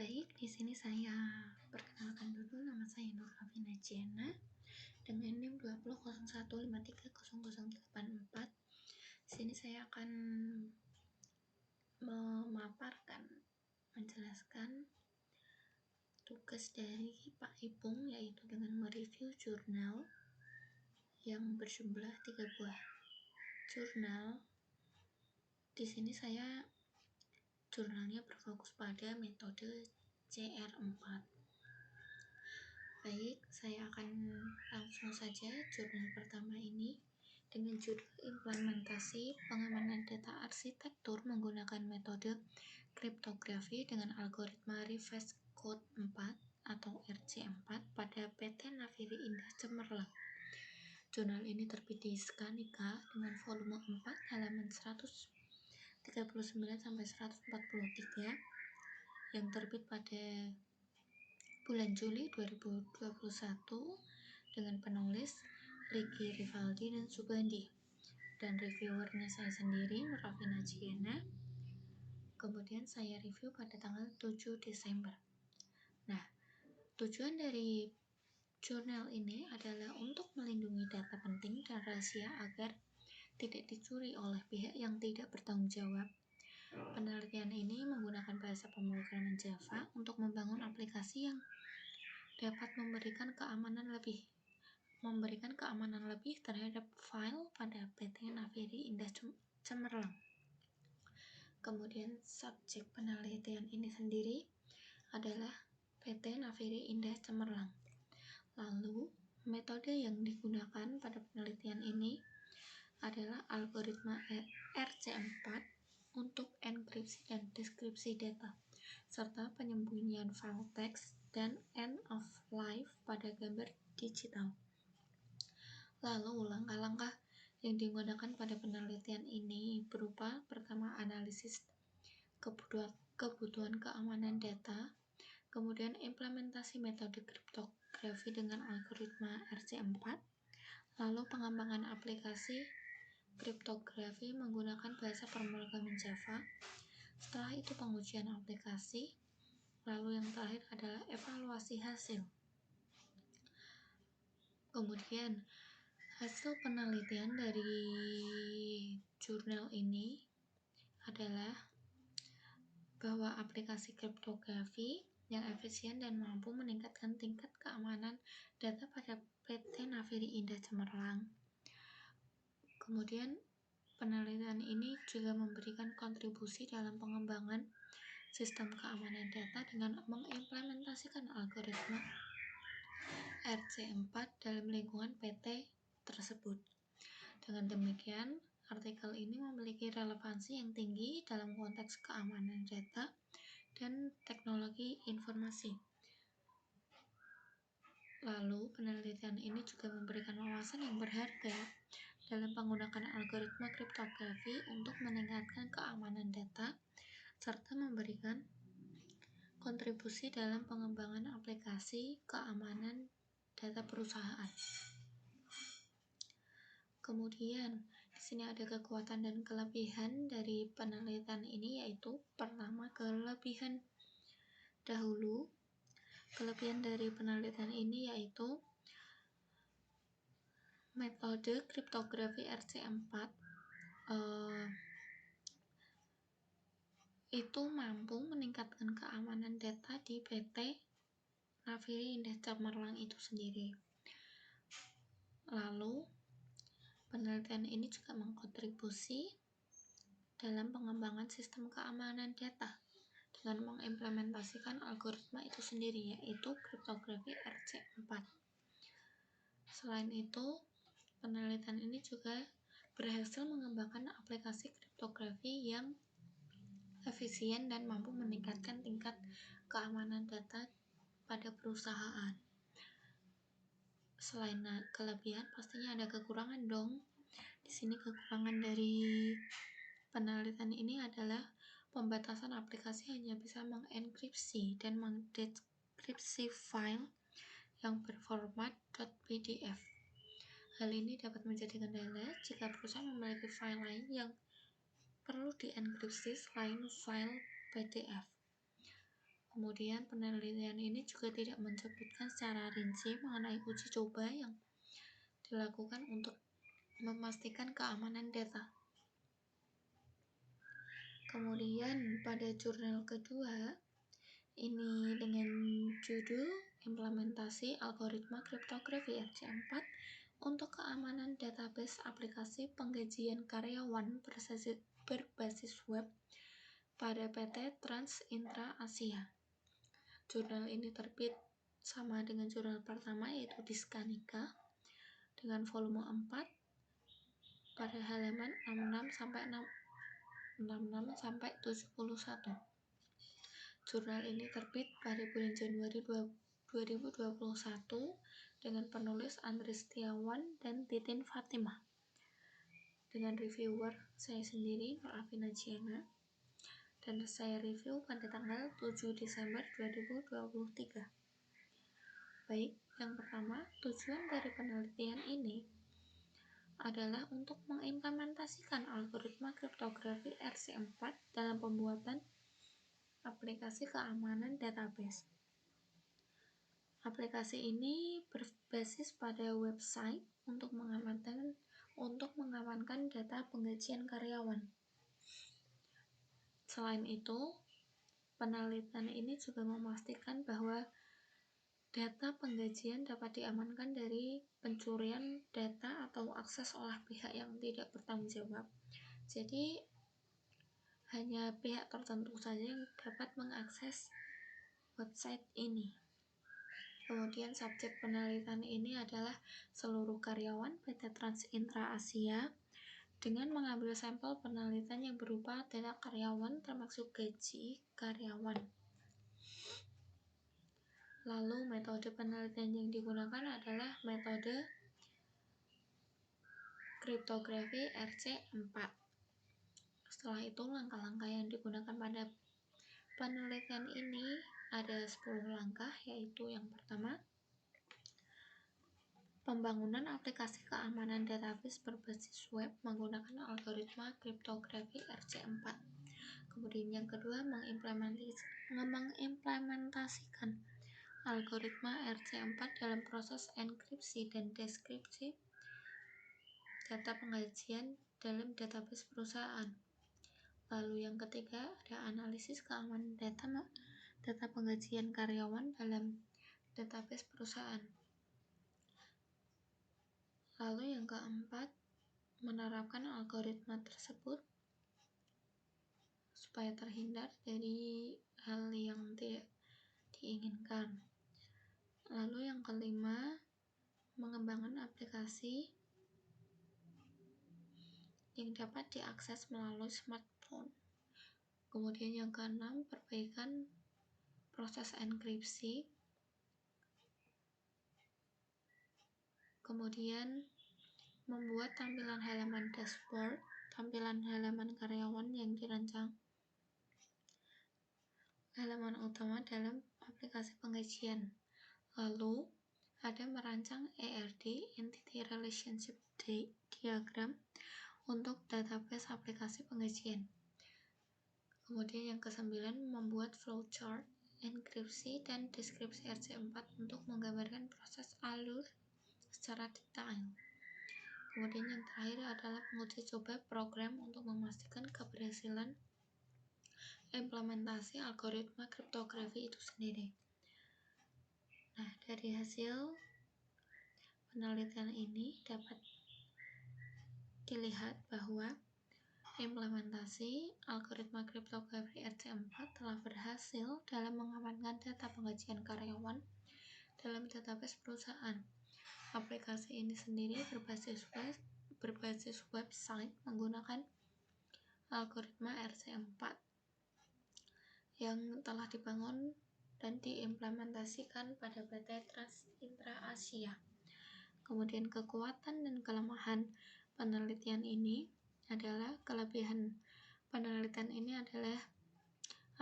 Baik, di sini saya perkenalkan dulu, nama saya Nurhafina Jena dengan NIM 20.0153.0084. Di sini saya akan menjelaskan tugas dari Pak Ipung, yaitu dengan mereview jurnal yang berjumlah 3 buah jurnal. Di sini jurnalnya berfokus pada metode CR4. Baik, saya akan langsung saja jurnal pertama ini dengan judul implementasi pengamanan data arsitektur menggunakan metode kriptografi dengan algoritma reverse code 4 atau RC4 pada PT Naviri Indah Cemerlang. Jurnal ini terbit di Skanika dengan volume 4 halaman 139-143 yang terbit pada bulan Juli 2021 dengan penulis Ricky Rivaldi dan Subandi, dan reviewernya saya sendiri, Nurhafina Jena. Kemudian saya review pada tanggal 7 Desember. Nah, tujuan dari jurnal ini adalah untuk melindungi data penting dan rahasia agar tidak dicuri oleh pihak yang tidak bertanggung jawab. Penelitian ini menggunakan bahasa pemrograman Java untuk membangun aplikasi yang dapat memberikan keamanan lebih terhadap file pada PT Naviri Indah Cemerlang. Kemudian subjek penelitian ini sendiri adalah PT Naviri Indah Cemerlang. Lalu metode yang digunakan pada penelitian ini adalah algoritma RC4 untuk enkripsi dan deskripsi data, serta penyembunyian file teks dan end of life pada gambar digital. Lalu langkah-langkah yang digunakan pada penelitian ini berupa: pertama, analisis kebutuhan keamanan data, kemudian implementasi metode kriptografi dengan algoritma RC4, lalu pengembangan aplikasi kriptografi menggunakan bahasa pemrograman Java, setelah itu pengujian aplikasi, lalu yang terakhir adalah evaluasi hasil. Kemudian hasil penelitian dari jurnal ini adalah bahwa aplikasi kriptografi yang efisien dan mampu meningkatkan tingkat keamanan data pada PT Naviri Indah Cemerlang. Kemudian penelitian ini juga memberikan kontribusi dalam pengembangan sistem keamanan data dengan mengimplementasikan algoritma RC4 dalam lingkungan PT tersebut. Dengan demikian, artikel ini memiliki relevansi yang tinggi dalam konteks keamanan data dan teknologi informasi. Lalu, penelitian ini juga memberikan wawasan yang berharga dalam menggunakan algoritma kriptografi untuk meningkatkan keamanan data, serta memberikan kontribusi dalam pengembangan aplikasi keamanan data perusahaan. Kemudian, di sini ada kekuatan dan kelebihan dari penelitian ini, yaitu pertama, kelebihan dahulu. Kelebihan dari penelitian ini yaitu metode kriptografi RC4 itu mampu meningkatkan keamanan data di PT Naviri Indah Cemerlang itu sendiri. Lalu, penelitian ini juga mengkontribusi dalam pengembangan sistem keamanan data dengan mengimplementasikan algoritma itu sendiri, yaitu kriptografi RC4. Selain itu, penelitian ini juga berhasil mengembangkan aplikasi kriptografi yang efisien dan mampu meningkatkan tingkat keamanan data pada perusahaan. Selain kelebihan, pastinya ada kekurangan dong. Di sini kekurangan dari penelitian ini adalah pembatasan aplikasi hanya bisa mengenkripsi dan mendeskripsi file yang berformat .pdf. Hal ini dapat menjadi kendala jika perusahaan memiliki file lain yang perlu dienkripsi selain file PDF. Kemudian penelitian ini juga tidak menyebutkan secara rinci mengenai uji coba yang dilakukan untuk memastikan keamanan data. Kemudian pada jurnal kedua, ini dengan judul Implementasi Algoritma Kriptografi RC4 untuk keamanan database aplikasi penggajian karyawan berbasis web pada PT Trans Intra Asia. Jurnal ini terbit sama dengan jurnal pertama, yaitu Diskanika, dengan volume 4 pada halaman 66-71. Jurnal ini terbit pada bulan Januari 2021 dengan penulis Andri Setiawan dan Titin Fatimah, dengan reviewer saya sendiri, Nur Afina Jiana, dan saya review pada tanggal 7 Desember 2023. Baik, yang pertama, tujuan dari penelitian ini adalah untuk mengimplementasikan algoritma kriptografi RC4 dalam pembuatan aplikasi keamanan database. Aplikasi ini berbasis pada website untuk mengamankan data penggajian karyawan. Selain itu, penelitian ini juga memastikan bahwa data penggajian dapat diamankan dari pencurian data atau akses oleh pihak yang tidak bertanggung jawab. Jadi, hanya pihak tertentu saja yang dapat mengakses website ini. Kemudian subjek penelitian ini adalah seluruh karyawan PT Trans Intra Asia dengan mengambil sampel penelitian yang berupa data karyawan termasuk gaji karyawan. Lalu metode penelitian yang digunakan adalah metode kriptografi RC4. Setelah itu, langkah-langkah yang digunakan pada penelitian ini ada 10 langkah, yaitu yang pertama, pembangunan aplikasi keamanan database berbasis web menggunakan algoritma kriptografi RC4. Kemudian yang kedua, mengimplementasikan algoritma RC4 dalam proses enkripsi dan deskripsi data penggajian dalam database perusahaan. Lalu yang ketiga, ada analisis keamanan data penggajian karyawan dalam database perusahaan. Lalu yang keempat, menerapkan algoritma tersebut supaya terhindar dari hal yang tidak diinginkan. Lalu yang kelima, mengembangkan aplikasi yang dapat diakses melalui smartphone. Kemudian yang keenam, perbaikan proses enkripsi. Kemudian membuat tampilan halaman dashboard, tampilan halaman karyawan yang dirancang halaman utama dalam aplikasi penggajian. Lalu ada merancang ERD, Entity Relationship Diagram, untuk database aplikasi penggajian. Kemudian yang kesembilan, membuat flowchart, enkripsi, dan deskripsi RC4 untuk menggambarkan proses alur secara detail. Kemudian yang terakhir adalah menguji coba program untuk memastikan keberhasilan implementasi algoritma kriptografi itu sendiri. Nah, dari hasil penelitian ini dapat dilihat bahwa implementasi algoritma kriptografi RC4 telah berhasil dalam mengamankan data penggajian karyawan dalam database perusahaan. Aplikasi ini sendiri berbasis website menggunakan algoritma RC4 yang telah dibangun dan diimplementasikan pada PT Trans Intra Asia. Kemudian kekuatan dan kelemahan penelitian ini adalah, kelebihan penelitian ini adalah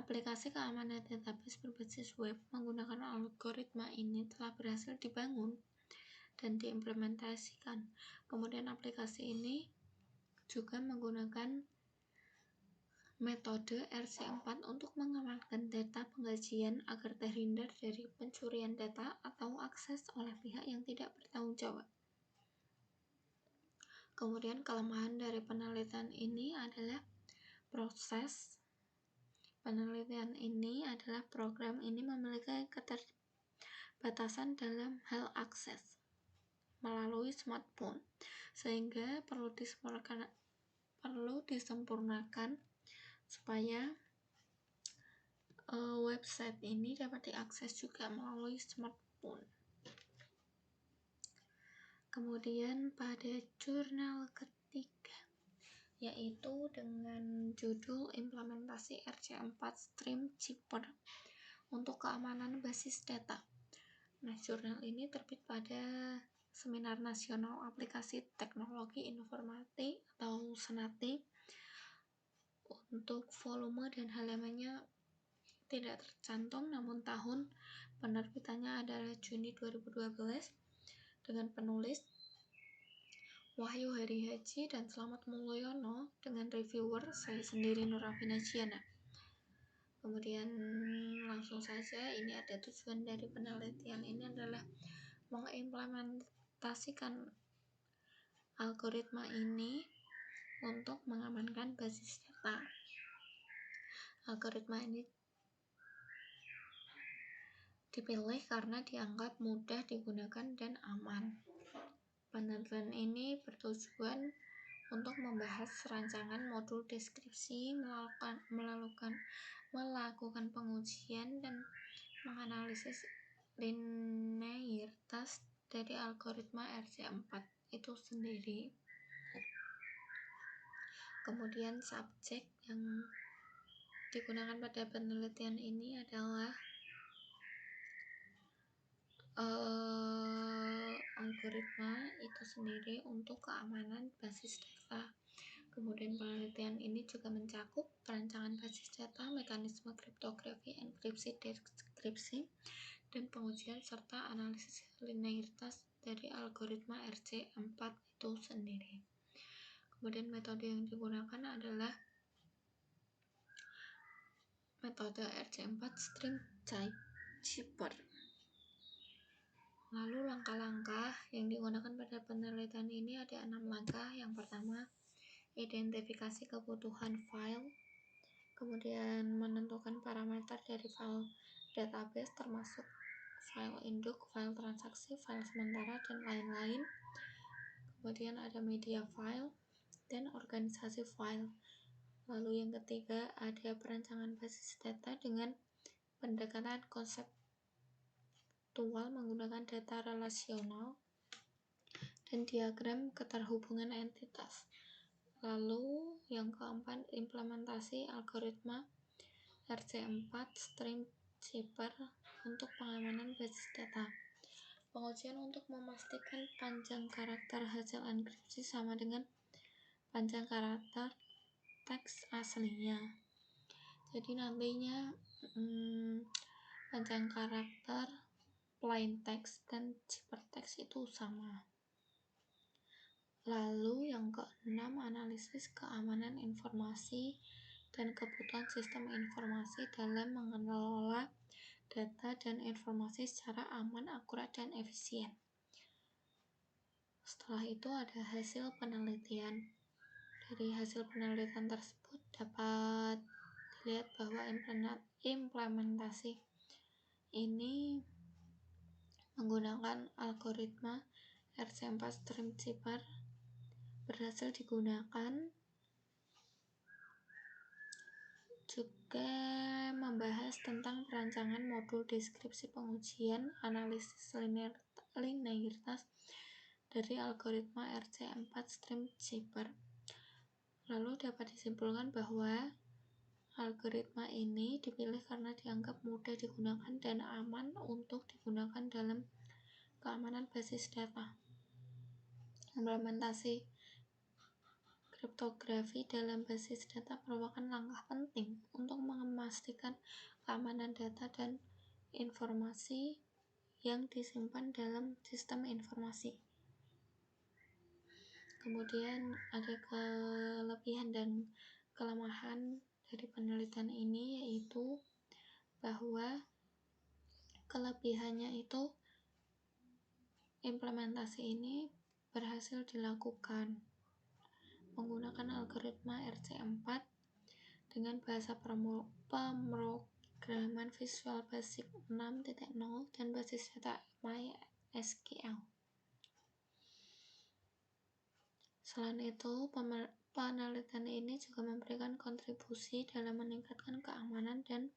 aplikasi keamanan database berbasis web menggunakan algoritma ini telah berhasil dibangun dan diimplementasikan. Kemudian aplikasi ini juga menggunakan metode RC4 untuk mengamankan data penggajian sajian agar terhindar dari pencurian data atau akses oleh pihak yang tidak bertanggung jawab. Kemudian kelemahan dari penelitian ini adalah program ini memiliki keterbatasan dalam hal akses melalui smartphone, sehingga perlu disempurnakan supaya website ini dapat diakses juga melalui smartphone. Kemudian pada jurnal ketiga, yaitu dengan judul Implementasi RC4 Stream Cheaper untuk Keamanan Basis Data. Nah, jurnal ini terbit pada Seminar Nasional Aplikasi Teknologi Informasi atau SENATI. Untuk volume dan halamannya tidak tercantum, namun tahun penerbitannya adalah Juni 2012 dengan penulis Wahyu Heri Haji dan Slamet Mulyono dengan reviewer saya sendiri Nurafina Jiana. Kemudian langsung saja, ini ada tujuan dari penelitian ini adalah mengimplementasikan algoritma ini untuk mengamankan basis data. Algoritma ini dipilih karena dianggap mudah digunakan dan aman. Penelitian ini bertujuan untuk membahas rancangan modul deskripsi, melakukan pengujian dan menganalisis linearitas dari algoritma RC4 itu sendiri. Kemudian subjek yang digunakan pada penelitian ini adalah algoritma itu sendiri untuk keamanan basis data. Kemudian penelitian ini juga mencakup perancangan basis data, mekanisme kriptografi, enkripsi, dekripsi, dan pengujian serta analisis linearitas dari algoritma RC4 itu sendiri. Kemudian metode yang digunakan adalah metode RC4 Stream Cheaper. Lalu langkah-langkah yang digunakan pada penelitian ini ada 6 langkah. Yang pertama, identifikasi kebutuhan file, kemudian menentukan parameter dari file database termasuk file induk, file transaksi, file sementara, dan lain-lain. Kemudian ada media file dan organisasi file. Lalu yang ketiga ada perancangan basis data dengan pendekatan konseptual menggunakan data relasional dan diagram keterhubungan entitas. Lalu yang keempat, implementasi algoritma RC4 Stream Cheaper untuk pengamanan basis data. Pengujian untuk memastikan panjang karakter hasil enkripsi sama dengan panjang karakter teks aslinya. Jadi nantinya panjang karakter plain text dan ciphertext itu sama. Lalu yang keenam, analisis keamanan informasi dan kebutuhan sistem informasi dalam mengelola data dan informasi secara aman, akurat, dan efisien. Setelah itu ada hasil penelitian. Dari hasil penelitian tersebut dapat dilihat bahwa implementasi ini menggunakan algoritma RC4 Stream Cheaper berhasil digunakan. Juga membahas tentang perancangan modul deskripsi pengujian analisis linearitas dari algoritma RC4 Stream Cheaper. Lalu dapat disimpulkan bahwa algoritma ini dipilih karena dianggap mudah digunakan dan aman untuk digunakan dalam keamanan basis data. Implementasi kriptografi dalam basis data merupakan langkah penting untuk memastikan keamanan data dan informasi yang disimpan dalam sistem informasi. Kemudian ada kelebihan dan kelemahan dari penelitian ini, yaitu bahwa kelebihannya itu implementasi ini berhasil dilakukan menggunakan algoritma RC4 dengan bahasa pemrograman Visual Basic 6.0 dan basis data MySQL. Selain itu, penelitian ini juga memberikan kontribusi dalam meningkatkan keamanan dan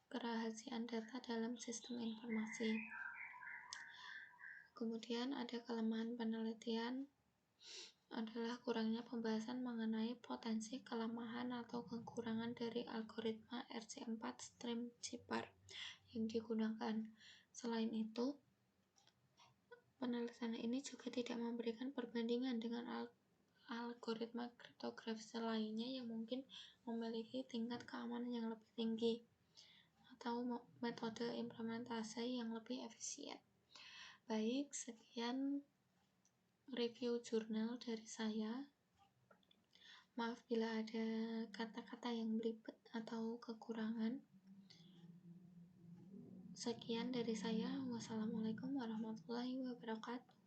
kerahasiaan data dalam sistem informasi. Kemudian ada kelemahan penelitian adalah kurangnya pembahasan mengenai potensi kelemahan atau kekurangan dari algoritma RC4 Stream Cipar yang digunakan. Selain itu, penelitian ini juga tidak memberikan perbandingan dengan algoritma kriptografis lainnya yang mungkin memiliki tingkat keamanan yang lebih tinggi atau metode implementasi yang lebih efisien. Baik, sekian review jurnal dari saya. Maaf bila ada kata-kata yang belibet atau kekurangan. Sekian dari saya. Wassalamualaikum warahmatullahi wabarakatuh.